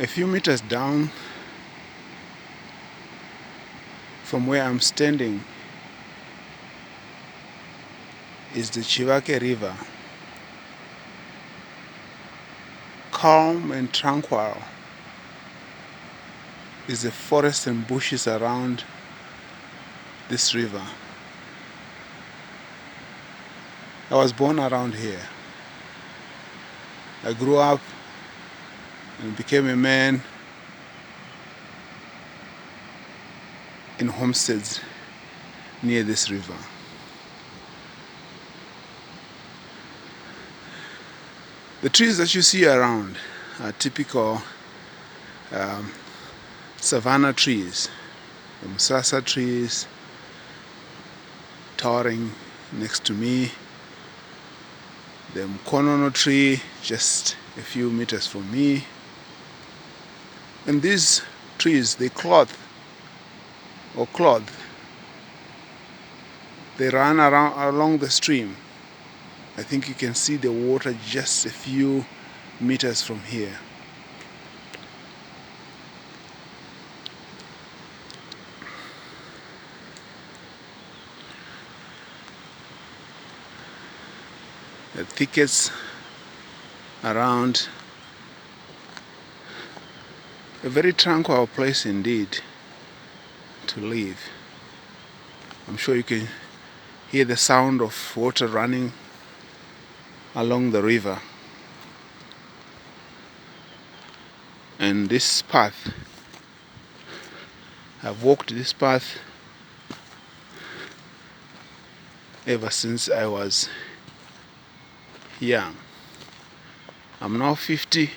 A few meters down from where I'm standing is the Chivake River, calm and tranquil is the forest and bushes around this river. I was born around here. I grew up and became a man in homesteads near this river. The trees that you see around are typical savanna trees, the musasa trees towering next to me, the mkonono tree just a few meters from me. And these trees, they clothe, they run around along the stream. I think you can see the water just a few meters from here. The thickets around, a very tranquil place indeed to live. I'm sure you can hear the sound of water running along the river. And this path, I've walked this path ever since I was young. I'm now 50,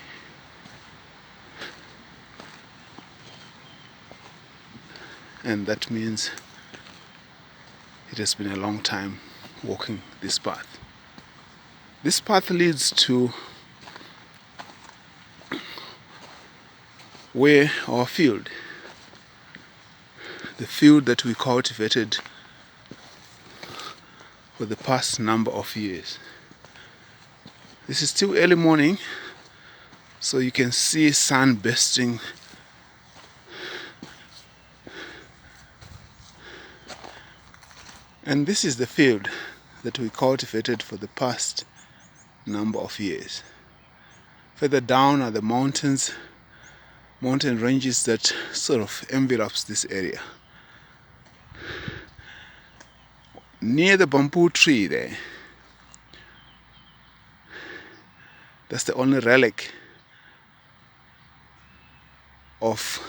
and that means it has been a long time walking this path. This path leads to where our field, the field that we cultivated for the past number of years. This is still early morning, so you can see sun bursting and this is the field that we cultivated for the past number of years. Further down are the mountain ranges that sort of envelops this area. Near the bamboo tree there, that's the only relic of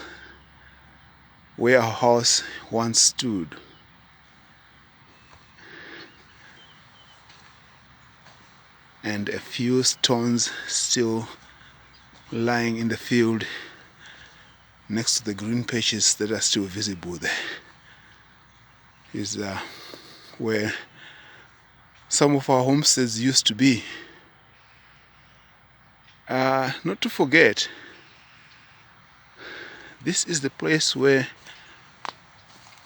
where our house once stood. And a few stones still lying in the field next to the green patches that are still visible there is where some of our homesteads used to be. Not to forget, this is the place where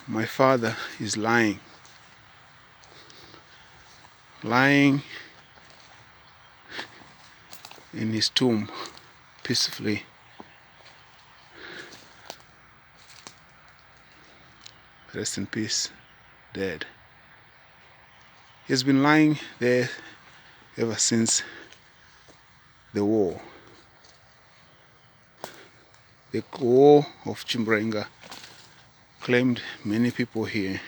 my father is lying in his tomb peacefully. Rest in peace, dead. He's been lying there ever since the war. The war of Chimurenga claimed many people here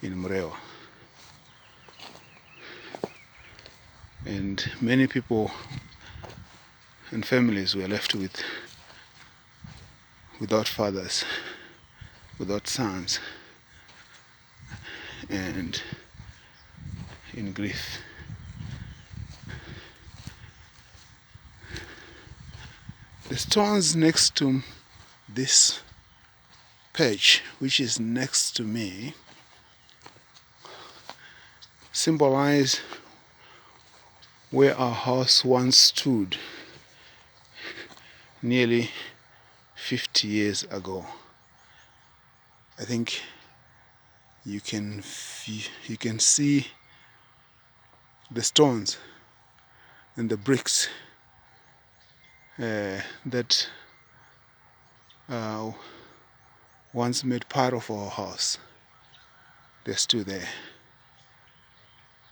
in Mrewa. And many people and families were left without fathers, without sons, and in grief. The stones next to this page, which is next to me, symbolize where our house once stood nearly 50 years ago. I think you can see the stones and the bricks that once made part of our house. They're still there.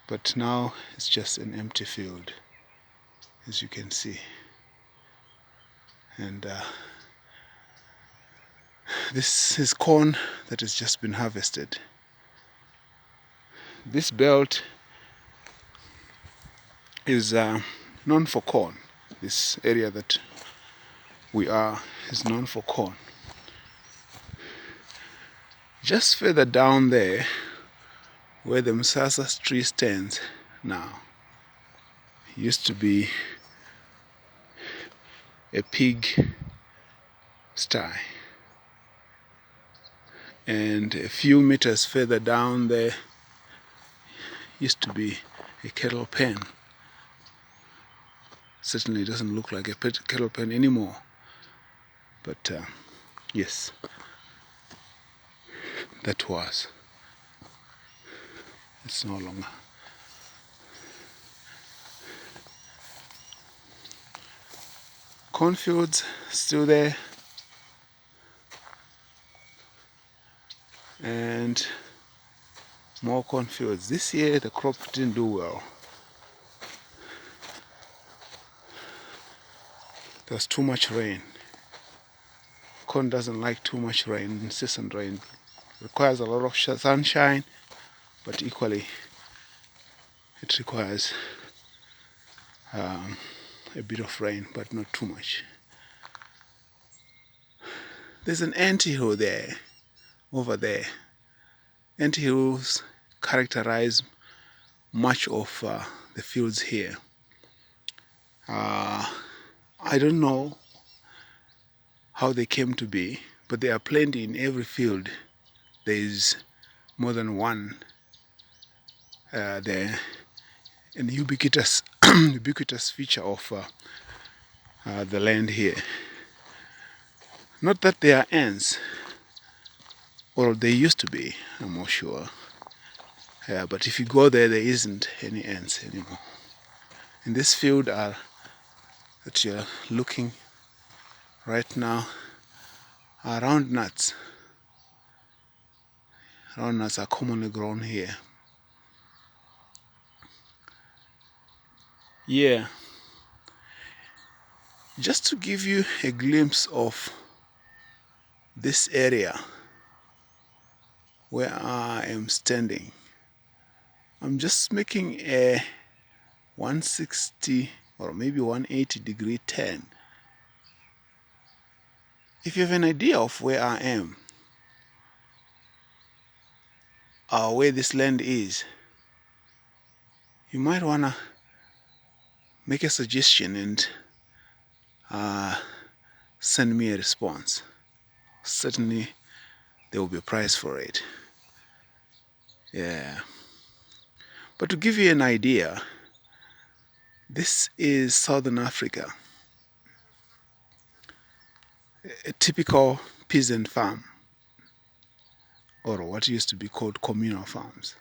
But now it's just an empty field, as you can see. And this is corn that has just been harvested. This belt is known for corn. This area that we are is known for corn. Just further down there, where the Msasa tree stands now, used to be a pig sty. And a few meters further down there used to be a cattle pen. Certainly it doesn't look like a cattle pen anymore. But yes, that was. It's no longer. Cornfields still there. And more cornfields. This year the crop didn't do well. There was too much rain. Corn doesn't like too much rain, incessant rain. It requires a lot of sunshine, but equally it requires a bit of rain, but not too much. There's an anthill there, over there. Anthills characterize much of the fields here. I don't know how they came to be, but there are plenty in every field. There is more than one there, an ubiquitous ubiquitous feature of the land here. Not that they are ants, or they used to be, I'm not sure. But if you go there, there isn't any ants anymore. In this field that you're looking right now are round nuts. Round nuts are commonly grown here. Yeah. Just to give you a glimpse of this area where I am standing, I'm just making a 160 or maybe 180 degree turn. If you have an idea of where I am, or where this land is, you might want to make a suggestion and send me a response. Certainly there will be a prize for it. Yeah. But to give you an idea, this is Southern Africa. A typical peasant farm, or what used to be called communal farms.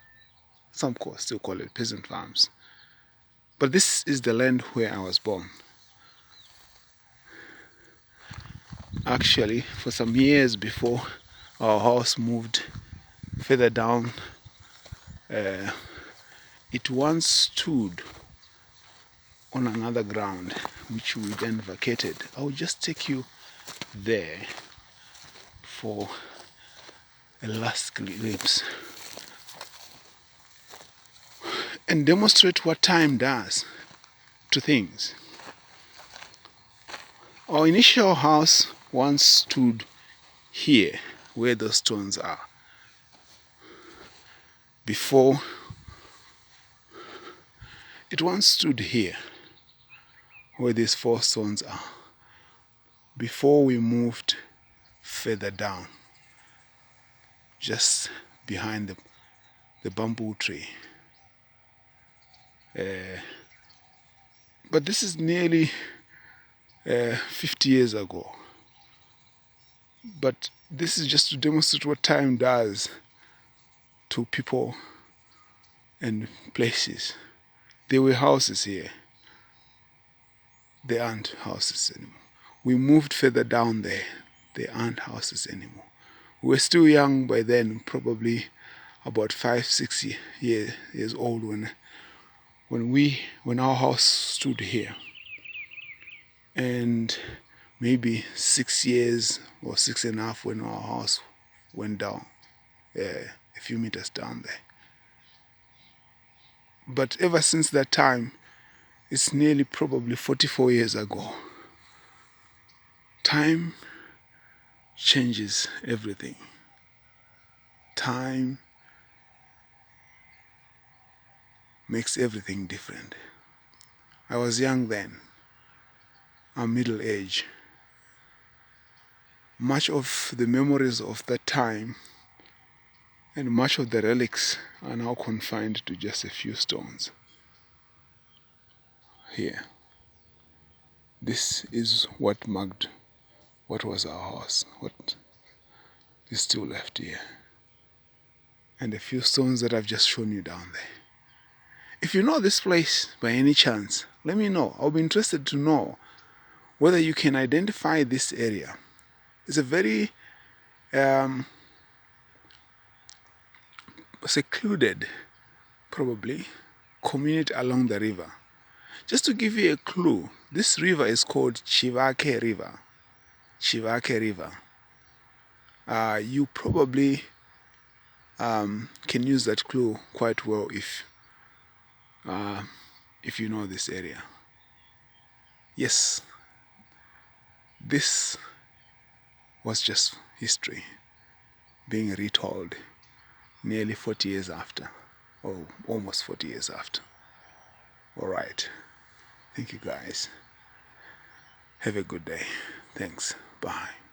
Some still call it peasant farms. But this is the land where I was born. Actually, for some years before our house moved further down, it once stood on another ground, which we then vacated. I will just take you there for a last glimpse and demonstrate what time does to things. Our initial house once stood here, where those stones are. Before, it once stood here, where these 4 stones are, before we moved further down, just behind the bamboo tree. But this is nearly 50 years ago. But this is just to demonstrate what time does to people and places. There were houses here. there aren't houses anymore. We moved further down there aren't houses anymore. We were still young by then, probably about 5, 6 years old when our house stood here, and maybe 6 years or 6.5 when our house went down, a few meters down there. But ever since that time, it's nearly probably 44 years ago. Time changes everything. Time makes everything different. I was young then. I'm middle age. Much of the memories of that time and much of the relics are now confined to just a few stones. Here. This is what marked what was our house, what is still left here. And a few stones that I've just shown you down there. If you know this place by any chance, let me know. I'll be interested to know whether you can identify this area. It's a very secluded, probably, community along the river. Just to give you a clue, this river is called Chivake River. Chivake River. You probably can use that clue quite well if you know this area. Yes, this was just history being retold nearly 40 years after, or almost 40 years after. All right. Thank you guys. Have a good day. Thanks. Bye.